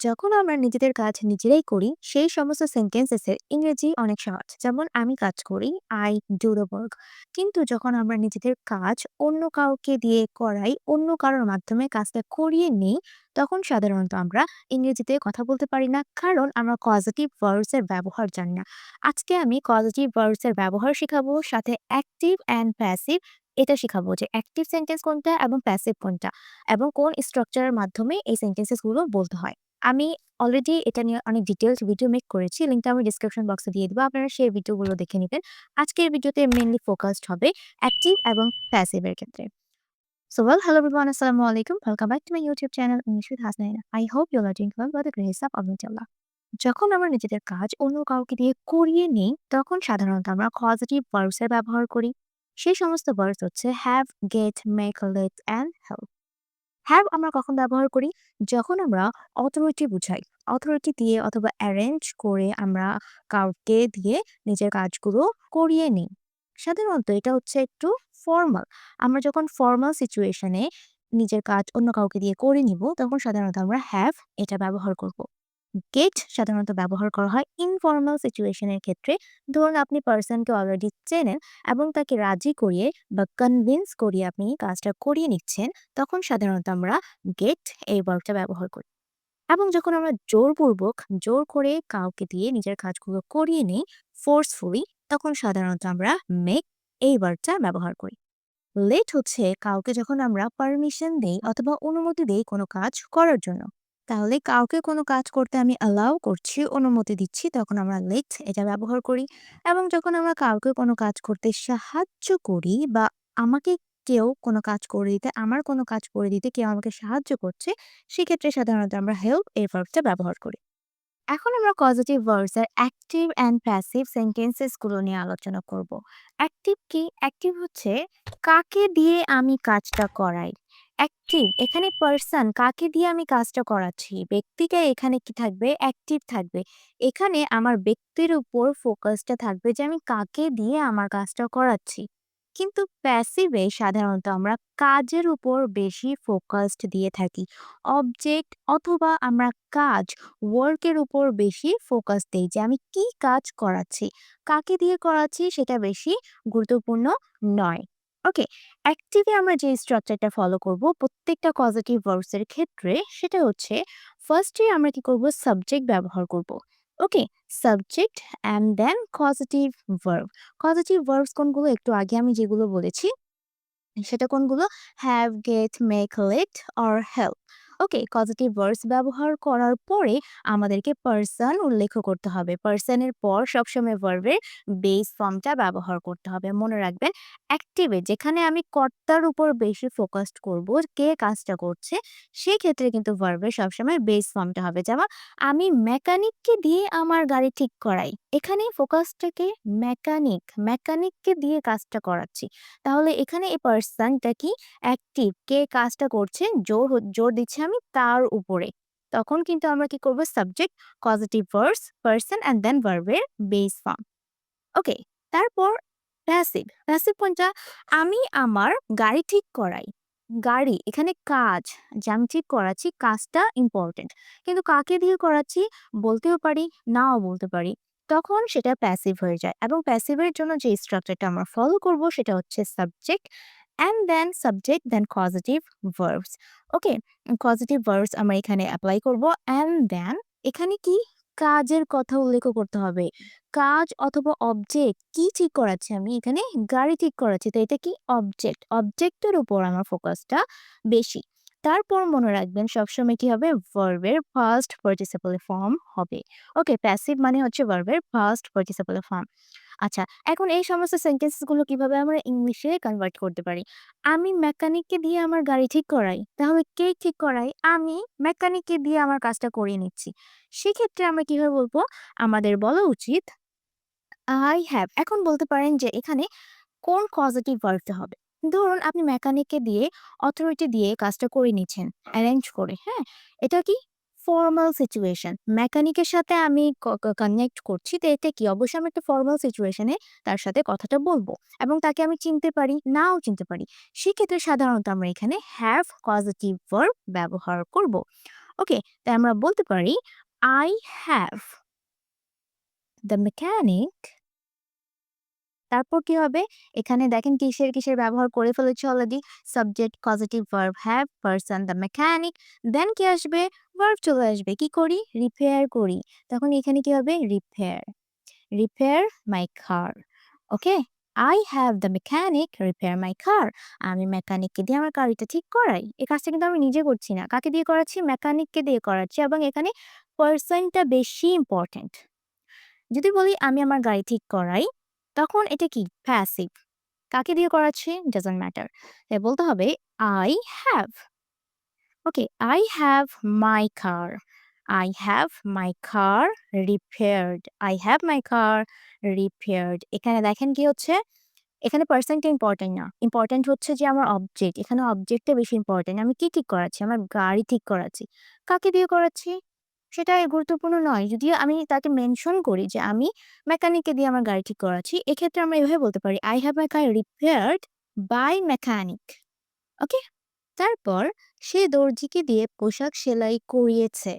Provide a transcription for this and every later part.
যখন আমরা নিজেদের কাজ নিজেরাই করি সেই সমস্ত সেন্টেন্সেসের ইংরেজি অনেক সহজ, যেমন আমি কাজ করি, আই ডু দ্য ওয়ার্ক। কিন্তু যখন আমরা নিজেদের কাজ অন্য কাউকে দিয়ে করাই, অন্য কারোর মাধ্যমে কাজটা করিয়ে নিই, তখন সাধারণত আমরা ইংরেজিতে কথা বলতে পারি না, কারণ আমরা পজিটিভ ভার্বস এর ব্যবহার জানি না। আজকে আমি পজিটিভ ভার্বস এর ব্যবহার শেখাবো, সাথে অ্যাক্টিভ অ্যান্ড প্যাসিভ এটা শেখাবো, যে অ্যাক্টিভ সেন্টেন্স কোনটা এবং প্যাসিভ কোনটা, এবং কোন স্ট্রাকচারের মাধ্যমে এই সেন্টেন্সেস গুলো বলতে হয়। আমি অলরেডি এটা নিয়ে অনেক ডিটেইলস ভিডিও মেক করেছি। লিংকটা আমি ডেসক্রিপশন বক্সে দিয়ে দিব। আপনারা সেই ভিডিওগুলো দেখে নিবেন। আজকের ভিডিওতে মেইনলি ফোকাসড হবে অ্যাক্টিভ এবং প্যাসিভ এর ক্ষেত্রে। সো hello everyone, আসসালামু আলাইকুম। Welcome back to my YouTube channel English with Hasnain. I hope you are doing well by the grace of Allah. যখন আমরা নিজেদের কাজ অন্য কাউকে দিয়ে করিয়ে নিই, তখন সাধারণত আমরা পজিটিভ ভার্বস এর ব্যবহার করি। সেই সমস্ত ভার্বস হচ্ছে have, get, make, let and help. Have আমরা কখন ব্যবহার করি? যখন আমরা অথরিটি বুঝাই। অথরিটি দিয়ে অথবা অ্যারেঞ্জ করে আমরা কাউকে দিয়ে নিজের কাজগুলো করিয়ে নিই। সাধারণত এটা হচ্ছে একটু ফর্মাল। আমরা যখন ফর্মাল সিচুয়েশনে নিজের কাজ অন্য কাউকে দিয়ে করে নিব, তখন সাধারণত আমরা হ্যাভ এটা ব্যবহার করব। গেট সাধারণত ব্যবহার করা হয় ইনফর্মাল সিচুয়েশনের ক্ষেত্রে। ধরুন আপনি পার্সনকে অলরেডি চেনেন এবং তাকে রাজি করিয়ে বা কনভিন্স করিয়ে আপনি কাজটা করিয়ে নিচ্ছেন, তখন সাধারণত আমরা গেট এই ভার্বটা ব্যবহার করি। এবং যখন আমরা জোরপূর্বক জোর করে কাউকে দিয়ে নিজের কাজগুলো করিয়ে নিই ফোর্সফুলি, তখন সাধারণত আমরা মেক এই ভার্বটা ব্যবহার করি। লেট হচ্ছে কাউকে যখন আমরা পারমিশন দেই অথবা অনুমতি দেই কোনো কাজ করার জন্য। তাহলে কাউকে কোনো কাজ করতে আমি অ্যালাউ করছি, অনুমতি দিচ্ছি, তখন আমরা লেট এটা ব্যবহার করি। এবং যখন আমরা কাউকে কোনো কাজ করতে সাহায্য করি বা আমাকে কেউ কোনো কাজ করে দিতে, আমার কোনো কাজ করে দিতে কেউ আমাকে সাহায্য করছে, সেক্ষেত্রে সাধারণত আমরা হেল্প এই ভার্বটা ব্যবহার করি। এখন আমরা পজিটিভ ভার্বস এর অ্যাক্টিভ অ্যান্ড প্যাসিভ সেন্টেন্সেস গুলো নিয়ে আলোচনা করব। অ্যাক্টিভ কি? অ্যাক্টিভ হচ্ছে কাকে দিয়ে আমি কাজটা করাই। অ্যাক্টিভ এখানে পার্সন, কাকে দিয়ে আমি কাজটা করাচ্ছি, ব্যক্তিকে এখানে কি থাকবে? অ্যাক্টিভ থাকবে। এখানে আমার ব্যক্তির উপর ফোকাসটা থাকবে যে আমি কাকে দিয়ে আমার কাজটা করাচ্ছি। কিন্তু প্যাসিভে সাধারণত আমরা কাজের উপর বেশি ফোকাসড দিয়ে থাকি। অবজেক্ট অথবা আমরা কাজ, ওয়ার্কের উপর বেশি ফোকাস দেই যে আমি কি কাজ করাচ্ছি, কাকে দিয়ে করাচ্ছি সেটা বেশি গুরুত্বপূর্ণ নয়। ওকে, অ্যাক্টিভে আমরা যে স্ট্রাকচারটা ফলো করব প্রত্যেকটা পজিটিভ ভার্বস এর ক্ষেত্রে, সেটা হচ্ছে ফার্স্টে আমরা কি করব? সাবজেক্ট ব্যবহার করব। Okay, subject and then positive verb. Positive verbs কোনগুলো? একটু আগে আমি যেগুলো বলেছি সেটা কোনগুলো? Have, get, make, let or help. Okay, positive verbs ব্যবহার করার পরে আমাদেরকে পার্সন উল্লেখ করতে হবে। পার্সনের পর সবসময় ভার্বের বেস ফর্মটা ব্যবহার করতে হবে। মনে রাখবেন, অ্যাক্টিভে যেখানে আমি কর্তার উপর বেশি ফোকাসড করব, কে কাজটা করছে, সেক্ষেত্রে কিন্তু ভার্বের সবসময় বেস ফর্মটা হবে। যেমন আমি মেকানিককে দিয়ে আমার গাড়ি ঠিক করাই। এখানে ফোকাসটাকে মেকানিককে দিয়ে কাজটা করাচ্ছি। তাহলে এখানে এই পার্সনটা কি? অ্যাক্টিভ। কে কাজটা করছে, জোর দিচ্ছি আমি তার উপরে। তখন কিন্তু আমরা কি করব? Subject, positive verbs, person and then ভার্বের বেস ফর্ম। ওকে, তারপর প্যাসিভ। প্যাসিভ কোনটা? আমি আমার গাড়ি ঠিক করাই। গাড়ি এখানে কাজ, যে আমি ঠিক করাচ্ছি, কাজটা ইম্পর্টেন্ট। কিন্তু কাকে দিয়ে করাচ্ছি বলতেও পারি, নাও বলতে পারি। তখন সেটা প্যাসিভ হয়ে যায়। এবং প্যাসিভের জন্য যে স্ট্রাকচারটা আমরা ফলো করব সেটা হচ্ছে subject and then subject then positive verbs. Okay, positive verbs আমরা এখানে অ্যাপ্লাই করব। অ্যান্ড দেন এখানে কি? কাজের কথা উল্লেখ করতে হবে। কাজ অথবা অবজেক্ট কি ঠিক করাচ্ছি আমি? এখানে গাড়ি ঠিক করাচ্ছি। তো এটা কি? অবজেক্ট। অবজেক্টের উপর আমার ফোকাসটা বেশি। তারপর মনে রাখবেন সবসময় কি হবে? ভার্বের ফার্স্ট পার্টিসিপল ফর্ম হবে। ওকে, প্যাসিভ মানে হচ্ছে ভার্বের ফার্স্ট পার্টিসিপল ফর্ম। আচ্ছা, এখন এই সমস্ত সেন্টেন্সেস গুলো কিভাবে আমরা ইংলিশে কনভার্ট করতে পারি? আমি মেকানিককে দিয়ে আমার গাড়ি ঠিক করাই। তাহলে কে ঠিক করায়? আমি মেকানিককে দিয়ে আমার কাজটা করিয়ে নিচ্ছি। সেক্ষেত্রে আমরা কিভাবে বলবো? আমাদের বলা উচিত আই হ্যাভ। এখন বলতে পারেন যে এখানে কোন কজেটিভ ভার্বটা হবে? ধরুন আপনি মেকানিককে দিয়ে অথরিটি দিয়ে কাজটা করে নিচ্ছেন, অ্যারেঞ্জ করে, হ্যাঁ? এটা কি? Formal situation. মেকানিকের সাথে আমি কানেক্ট করছি, তো এটা কি? অবশ্যই আমি একটা ফর্মাল সিচুয়েশনে তার সাথে কথাটা বলবো এবং তাকে আমি চিনতে পারি, নাও চিনতে পারি। সেক্ষেত্রে সাধারণত আমরা এখানে হ্যাভ কজেটিভ ভার্ব ব্যবহার করব। ওকে? তাই আমরা বলতে পারি I have the mechanic। তারপর কি হবে? এখানে দেখেন কিসের ব্যবহার করে ফেলেছি already. Subject, causative, verb, have, person, the mechanic. Then কি আসবে? ভার্ব চলে আসবে। কি করি? রিপেয়ার করি। তখন এখানে কি হবে? Repair. Repair my car. Okay? I have the mechanic repair my car। আমি মেকানিককে দিয়ে আমার গাড়িটা ঠিক করাই। এই কাজটা কিন্তু আমি নিজে করছি না। কাকে দিয়ে করাচ্ছি? মেকানিককে দিয়ে করাচ্ছি এবং এখানে পারসনটা বেশি ইম্পোর্টেন্ট। যদি বলি আমি আমার গাড়ি ঠিক করাই, তখন এটা কি? প্যাসিভ। কাকে দিয়ে করাচ্ছি? Doesn't matter. তাই বলতে হবে I have। Okay, I have my car। I have my car repaired। I have my car repaired। এখানে দেখেন কি হচ্ছে? এখানে পারসনটা ইম্পোর্টেন্ট না। ইম্পোর্টেন্ট হচ্ছে যে আমার অবজেক্ট। এখানে অবজেক্টটা বেশি ইম্পোর্টেন্ট। আমি কি ঠিক করাচ্ছি? আমার গাড়ি ঠিক করাচ্ছি। কাকে দিয়ে করাচ্ছি? সেটা গুরুত্বপূর্ণ নয়। যদিও আমি তাকে মেনশন করি যে আমি মেকানিককে দিয়ে আমার গাড়ি ঠিক করাচ্ছি। এক্ষেত্রে আমরা এভাবে বলতে পারি I have my car repaired by mechanic। ওকে? তারপর সে দর্জিকে দিয়ে পোশাক সেলাই করিয়েছে।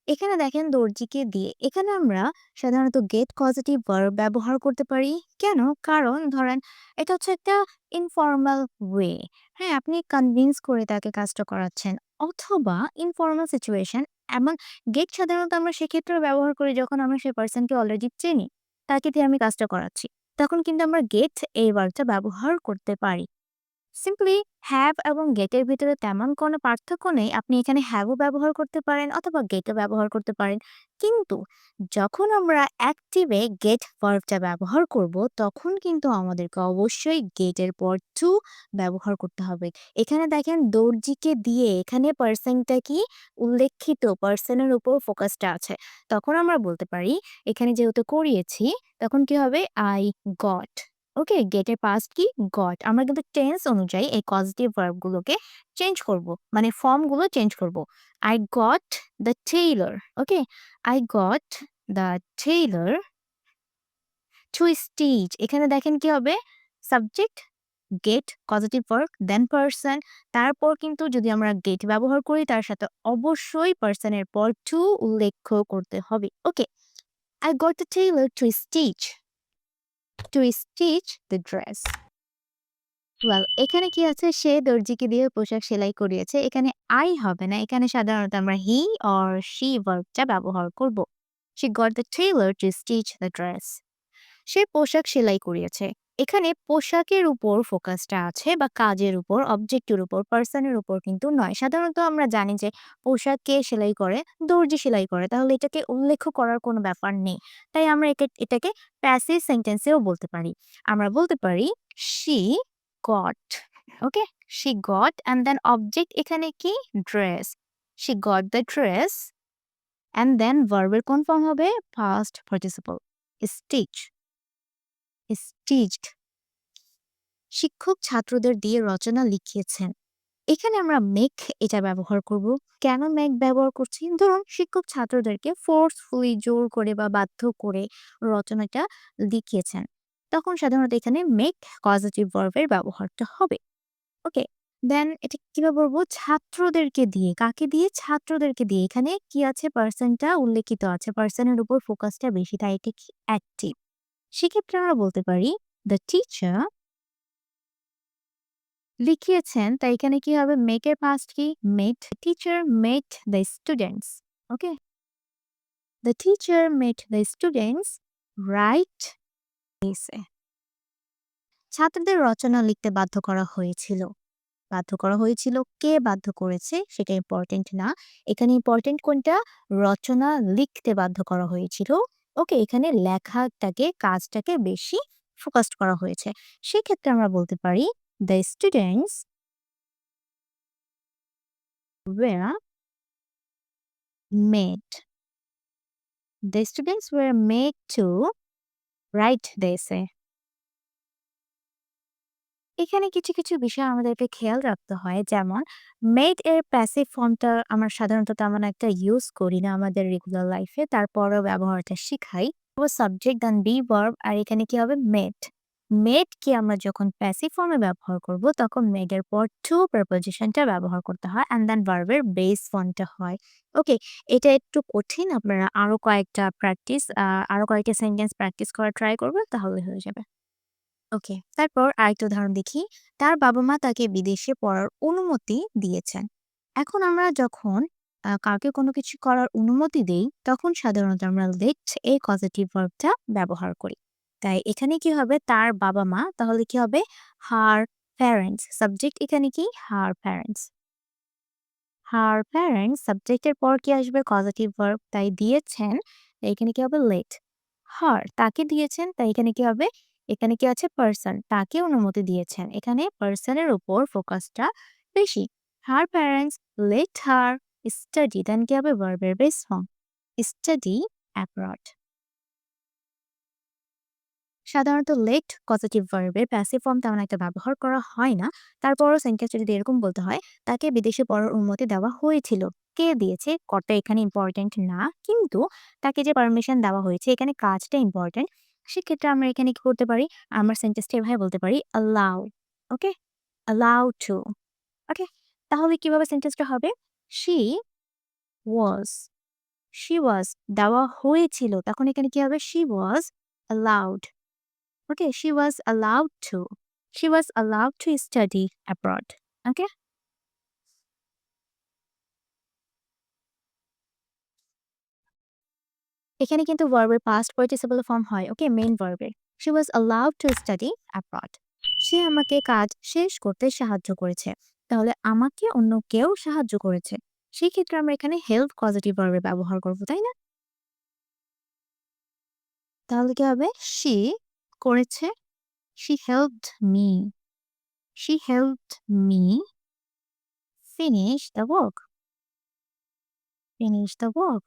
এখানে দেখেন দর্জিকে দিয়ে। এখানে আমরা সাধারণত গেট পজিটিভ ভার্ব ব্যবহার করতে পারি। কেন? কারণ ধরেন এটা হচ্ছে একটা ইনফর্মাল ওয়ে। হ্যাঁ, আপনি কনভিন্স করে তাকে কাজটা করাচ্ছেন। অথবা ইনফর্মাল সিচুয়েশন। এমন গেট সাধারণত আমরা সেক্ষেত্রেও ব্যবহার করি যখন আমরা সেই পার্সনকে অলরেডি চিনি। তাকে দিয়ে আমি কাজটা করাচ্ছি। তখন কিন্তু আমরা গেট এই ভার্বটা ব্যবহার করতে পারি। সিম্পলি হ্যাভ এবং গেটের ভিতরে তেমন কোনো পার্থক্য নেই। আপনি এখানে হ্যাভও ব্যবহার করতে পারেন অথবা গেটও ব্যবহার করতে পারেন। কিন্তু যখন আমরা অ্যাক্টিভে গেট ভার্বটা ব্যবহার করব, তখন কিন্তু আমাদেরকে অবশ্যই গেটের পর টু ব্যবহার করতে হবে। এখানে দেখেন দর্জিকে দিয়ে এখানে পার্সনটা কি উল্লেখিত পার্সনের উপর ফোকাসটা আছে। তখন আমরা বলতে পারি এখানে যেহেতু করিয়েছি, তখন কি হবে? I got. ওকে, গেটের পাস্ট কি? গট। আমরা কিন্তু টেন্স অনুযায়ী এই পজিটিভ ভার্ব গুলোকে চেঞ্জ করব। মানে ফর্ম গুলো চেঞ্জ করব। I got the tailor. Okay, I got the tailor to stitch. এখানে দেখেন কি হবে? Subject, get, positive verb, then person. তারপর কিন্তু যদি আমরা গেট ব্যবহার করি তার সাথে অবশ্যই পারসনের পর টু উল্লেখ করতে হবে। Okay, I got the tailor to stitch the dress. Well, এখানে কি আছে? সে দর্জিকে দিয়ে পোশাক সেলাই করিয়েছে। এখানে আই হবে না। এখানে সাধারণত আমরা হি অর শি ভার্বটা ব্যবহার করব। She got the tailor to stitch the dress। সে পোশাক সেলাই করিয়েছে। এখানে পোশাকের উপর ফোকাসটা আছে বা কাজের উপর, অবজেক্টের উপর, পার্সনের উপর কিন্তু নয়। সাধারণত আমরা জানি যে পোশাক কে সেলাই করে? দর্জি সেলাই করে। তাহলে এটাকে উল্লেখ করার কোনো ব্যাপার নেই। তাই আমরা এটাকে প্যাসিভ সেন্টেন্সেও বলতে পারি। আমরা বলতে পারি she got। Okay? she got and then object এখানে কি? dress। she got the dress and then verb এর কোন ফর্ম হবে? past participle stitch। stitched। শিক্ষক ছাত্রদের দিয়ে রচনা লিখিয়েছেন। এখানে আমরা মেক এটা ব্যবহার করব। কেন মেক ব্যবহার করছি? ধরুন শিক্ষক ছাত্রদেরকে ফোর্সফুলি জোর করে বা বাধ্য করে রচনাটা লিখিয়েছেন। তখন সাধারণত এখানে মেক পজিটিভ ভার্বের ব্যবহারটা হবে। ওকে, দেন এটা কিভাবে বলবো? ছাত্রদেরকে দিয়ে। কাকে দিয়ে? ছাত্রদেরকে দিয়ে। এখানে কি আছে? পার্সনটা উল্লেখিত আছে। পার্সনের উপর ফোকাসটা বেশি, তাই এটা কি? অ্যাক্টিভ। সেক্ষেত্রে আমরা বলতে পারি দ্য টিচার লিখিয়েছেন। তাই এখানে কি হবে? মেক এর পাস্ট কি? Made. Teacher made the students. Okay, the teacher made the students right এসে। ছাত্রদের রচনা লিখতে বাধ্য করা হয়েছিল। বাধ্য করা হয়েছিল, কে বাধ্য করেছে সেটা ইম্পর্টেন্ট না। এখানে ইম্পর্টেন্ট কোনটা? রচনা লিখতে বাধ্য করা হয়েছিল। ওকে, এখানে লেখাটাকে, কাজটাকে বেশি ফোকাসড করা হয়েছে। সেক্ষেত্রে আমরা বলতে পারি the students were made. The students were made to write the essay। এখানে কিছু বিষয় আমাদেরকে খেয়াল রাখতে হয়, যেমন মেড এর প্যাসিভ ফর্মটা আমরা সাধারণত তেমন একটা ইউজ করি না আমাদের রেগুলার লাইফে। তারপরেও ব্যবহারটা শিখাই। সাবজেক্ট দেন বি ভার্ব আর এখানে কি হবে? মেড। মেড কে আমরা যখন প্যাসিভ ফর্মে ব্যবহার করব তখন মেড এর পর টু প্রিপোজিশনটা ব্যবহার করতে হয় অ্যান্ড দেন ভার্বের বেস ফর্মটা হয়। ওকে, এটা একটু কঠিন। আপনারা আরো কয়েকটা সেন্টেন্স প্র্যাকটিস করা ট্রাই করবেন, তাহলে হয়ে যাবে। ওকে, তারপর আরেকটা উদাহরণ দেখি। তার বাবা-মা তাকে বিদেশে পড়ার অনুমতি দিয়েছেন। এখন আমরা যখন কাউকে কোনো কিছু করার অনুমতি দেই, তখন সাধারণত আমরা লেট এই কজেটিভ ভার্বটা ব্যবহার করি। তাই এখানে কি হবে? তার বাবা-মা, তাহলে কি হবে? Her parents. সাবজেক্ট এখানে কি? Her parents. হার প্যারেন্টস সাবজেক্টের পর কি আসবে? Causative verb. তাই দিয়েছেন, তাই এখানে কি হবে? লেট। হার তাকে দিয়েছেন, তাই এখানে কি হবে? এখানে কি আছে? পারসন, তাকে অনুমতি দিয়েছেন। এখানে পারসনের উপর ফোকাসটা বেশি। Her parents let her study, then কি হবে? ভার্বের বেস ফর্ম স্টাডি অ্যাব্রড। সাধারণত লেট পজিটিভ ভার্বের প্যাসিভ ফর্ম তেমন একটা ব্যবহার করা হয় না। তারপরও সেন্টেন্সে যদি এরকম বলতে হয়, তাকে বিদেশে পড়ার অনুমতি দেওয়া হয়েছিল। কে দিয়েছে? কর্তা এখানে ইম্পর্টেন্ট না, কিন্তু তাকে যে পারমিশন দেওয়া হয়েছে এখানে কাজটা ইম্পর্টেন্ট। সেক্ষেত্রে আমরা এখানে কি করতে পারি? আমরা সেন্টেন্সটা এভাবে বলতে পারি allow. Okay? Allow to. Okay? তাহলে কিভাবে সেন্টেন্সটা হবে? শি ওয়াজ, শি ওয়াজ দেওয়া হয়েছিল। তখন এখানে কি হবে? She was allowed. Okay, she was allowed to study abroad. Okay? এখানে কিন্তু ভার্বের পাস্ট পার্টিসিপল ফর্ম হয়। ওকে, মেইন ভার্বের। She was allowed to study abroad. সে আমাকে কাজ শেষ করতে সাহায্য করেছে। তাহলে আমাকে অন্য কেউ সাহায্য করেছে। সেই ক্ষেত্রে আমরা এখানে হেল্প পজিটিভ ভার্বের ব্যবহার করব, তাই না? তাহলে কি হবে? She করেছে। She helped me. She helped me finish the work. Finish the work.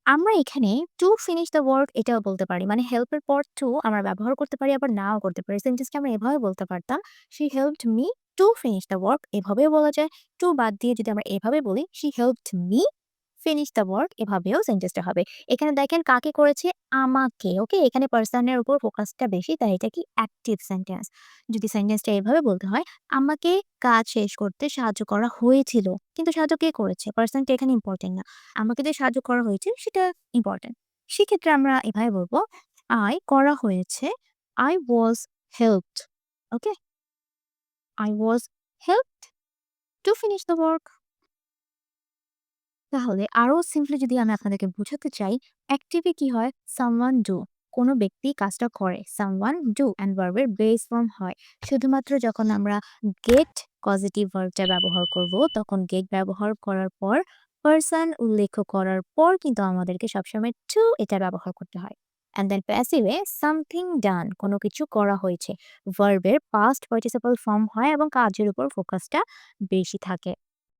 আমরা এখানে টু ফিনিশ দ্য ওয়ার্ক এটাও বলতে পারি। মানে হেল্প এর পর টু আমরা ব্যবহার করতে পারি, আবার নাও করতে পারি। সেন্টেন্সটা আমরা এভাবে বলতে পারতাম, "she helped me to finish the work" এভাবেও বলা যায়। টু বাদ দিয়ে যদি আমরা এভাবে বলি, "she helped me finish the work" এভাবেও সেন্টেন্সটা হবে। এখানে দেখেন কাকে করেছে? আমাকে। ওকে? এখানে পারসনের উপর ফোকাসটা বেশি, তাই এটা কি অ্যাক্টিভ সেন্টেন্স। যদি সেন্টেন্সটা এভাবে বলতে হয়, "আমাকে কাজ শেষ করতে সাহায্য করা হয়েছিল।" কিন্তু সাহায্য কে করেছে? পারসনটা এখানে ইম্পোর্টেন্ট না। আমাকে যে সাহায্য করা হয়েছে সেটা ইম্পোর্টেন্ট। সেক্ষেত্রে আমরা এভাবে বলবো, আই করা হয়েছে, I was helped. Okay? I was helped to finish the work. তাহলে আরো সিম্পলি যদি আমি আপনাদেরকে বোঝাতে চাই, অ্যাক্টিভে কি হয়? Someone do. কোনো ব্যক্তি কাজটা করে। সামওয়ান ডু অ্যান্ড ভার্বের বেস ফর্ম হয়। শুধুমাত্র যখন আমরা গেট পজিটিভ ভার্বটা ব্যবহার করব, তখন গেট ব্যবহার করার পর পারসন উল্লেখ করার পর কিন্তু আমাদেরকে সবসময় টু এটা ব্যবহার করতে হয়। অ্যান্ড দেন প্যাসিভে সামথিং ডান, কোনো কিছু করা হয়েছে। ভার্বের পাস্ট পার্টিসিপল ফর্ম হয় এবং কাজের উপর ফোকাসটা বেশি থাকে।